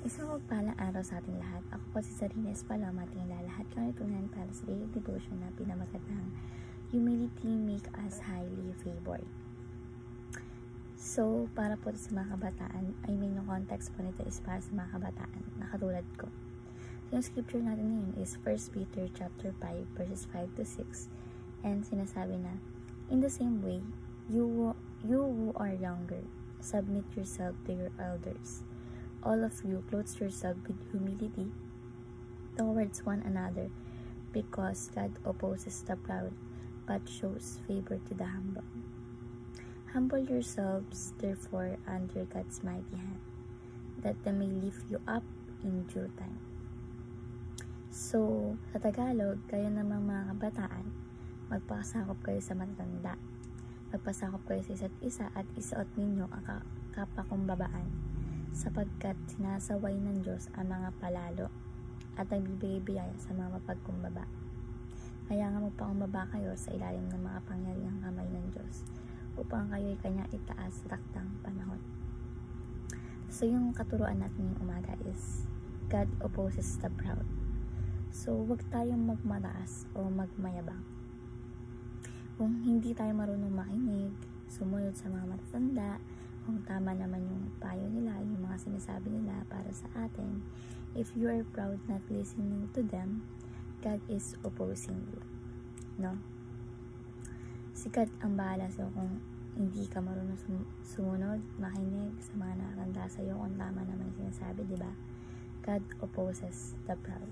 Isang mapagpalang araw sa ating lahat. Ako po si Sarina Espaloma at lahat kang itunan para sa daily devotion na pinamagatang Humility Make Us Highly Favored. So, para po sa mga kabataan, context po nito is para sa mga kabataan na katulad ko. So, yung scripture natin ngayon is 1 Peter chapter 5 verses 5 to 6, and sinasabi na, in the same way, you who are younger, submit yourself to your elders. All of you clothe yourself with humility towards one another, because God opposes the proud, but shows favor to the humble. Humble yourselves, therefore, under God's mighty hand, that He may lift you up in due time. So, sa Tagalog, kayo namang mga kabataan, magpasakop kayo sa matatanda. Magpasakop kayo sa isa't isa at isuot ninyo ang kapakumbabaan, sapagkat sinasaway ng Diyos ang mga palalo at nagbibigay-biyaya sa mga mapagkumbaba. Kaya nga magpakumbaba kayo sa ilalim ng mga pangyarihang kamay ng Diyos, upang kayo'y kanya itaas sa taktang panahon. So, yung katuruan natin yung umaga is, God opposes the proud. So, wag tayong magmataas o magmayabang. Kung hindi tayo marunong makinig, sumunod sa mga matatanda, kung tama naman yung payo nila, yung mga sinasabi nila para sa atin, if you are proud not listening to them, God is opposing you. No? Si God ang bahala sa'yo kung hindi ka marunong sumunod, makinig sa mga nakakanda sa'yo kung tama naman yung sinasabi, diba? God opposes the proud.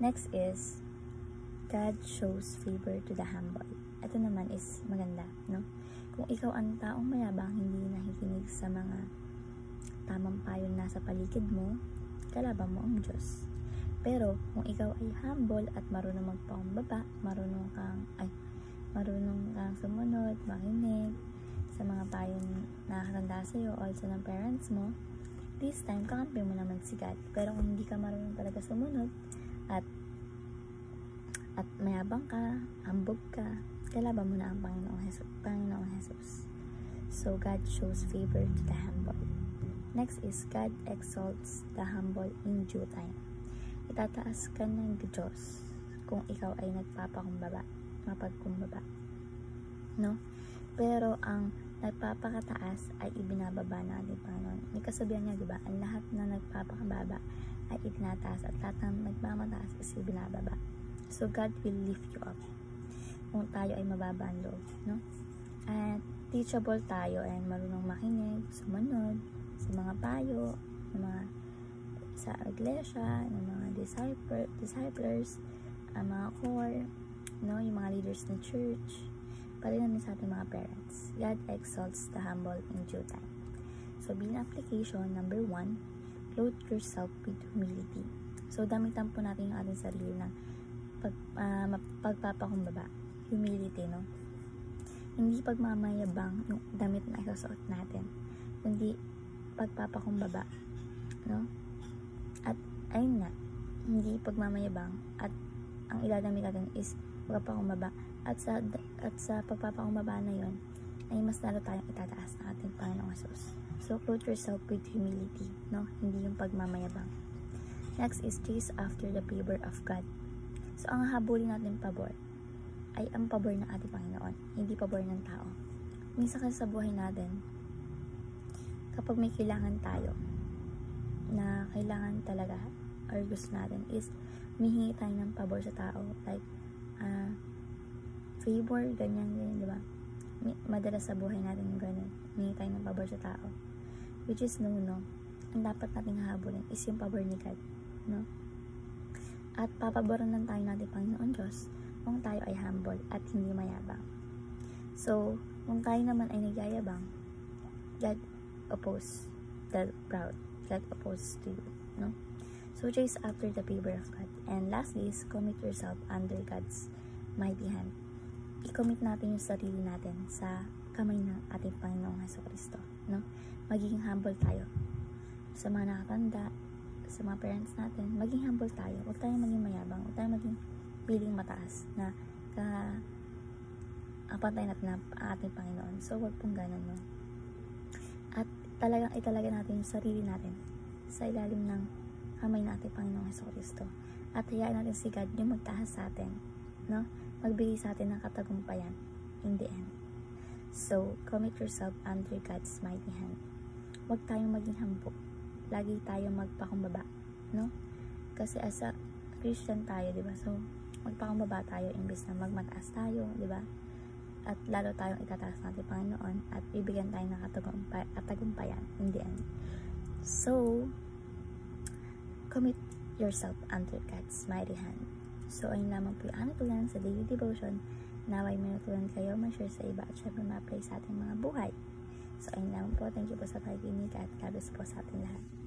Next is, God shows favor to the humble. Ito naman is maganda, no? Kung ikaw ang taong mayabang, hindi nakikinig sa mga tamang payo na nasa paligid mo, kalaban mo ang Diyos. Pero, kung ikaw ay humble at marunong magpakumbaba, marunong kang sumunod, makinig sa mga payo na nakakatanda sa'yo, also ng parents mo, this time, kakampi mo naman si God. Pero kung hindi ka marunong talaga sumunod, at mayabang ka, hambog ka, kalaban mo na ang Panginoong Jesus. So, God shows favor to the humble. Next is, God exalts the humble in due time. Itataas ka ng Diyos kung ikaw ay mapagkumbaba. No? Pero, ang nagpapakataas ay ibinababa natin Panginoon. May kasabihan niya, diba? Ang lahat na nagpapakababa ay itinataas at lahat ng nagmamataas is ibinababa. So, God will lift you up kung tayo ay mababa ang loob, no? At teachable tayo and marunong makinig, sumunod sa mga payo, ng mga sa iglesia, ng mga disciples, ang mga core, no? Yung mga leaders ng church, pati namin sa ating mga parents. God exalts the humble in due time. So, bilang application, number 1, clothe yourself with humility. So, damitan po natin yung ating sarili ng pagpapakumbaba. Humility, no? Hindi pagmamayabang yung damit na isusuot natin, kundi pagpapakumbaba, no? At, ayun nga, hindi pagmamayabang at ang idadamit natin is pagpapakumbaba. At sa pagpapakumbaba na yon ay mas lalo tayong itataas ng ating Panginoong Jesus. So, clothe yourself with humility, no? Hindi yung pagmamayabang. Next is chase after the favor of God. So, ang habulin natin pabor ay ang pabor ng ating Panginoon, hindi pabor ng tao. Minsan kasi sa buhay natin, kapag may kailangan tayo, na kailangan talaga, or gusto natin, is humihingi tayo ng pabor sa tao. Like, favor, ganyan, diba? Madalas sa buhay natin yung ganyan. Humihingi tayo ng pabor sa tao. Which is no. Ang dapat nating hahabulin is yung pabor ni God, no? At papaboran lang tayo natin Panginoon Diyos kung tayo ay humble at hindi mayabang. So, kung tayo naman ay nagyayabang, God opposes the proud. God opposes to you, no? So, chase after the favor of God. And lastly is commit yourself under God's mighty hand. I-commit natin yung sarili natin sa kamay ng ating Panginoong Jesucristo, no? Magiging humble tayo sa mga nakatanda, sa mga parents natin. Maging humble tayo. Huwag tayong maging mayabang. Huwag tayong maging piling mataas na kapantay natin ng ating Panginoon. So, huwag pong ganun, no? At talagang italaga natin yung sarili natin sa ilalim ng kamay ng ating Panginoong Jesucristo. At hayaan natin si God yung magtaas sa atin, no? Magbigay sa atin ng katagumpayan in the end. So, commit yourself under God's mighty hand. Huwag tayong maging hambog. Lagi tayong magpakumbaba, no? Kasi as a Christian tayo, di ba? So, magpakumbaba tayo imbes na magmataas tayo, di ba? At lalo tayong itataas ng ating Panginoon at bibigyan tayo ng katagumpayan in the end. So, commit yourself under God's mighty hand. So, ayun lamang po yung natutunan sa daily devotion. Naway may natutunan kayo, ma-share sa iba at syempre ma-apply sa ating mga buhay. So, ayun lamang po. Thank you po sa pakikinig at God bless po sa ating lahat.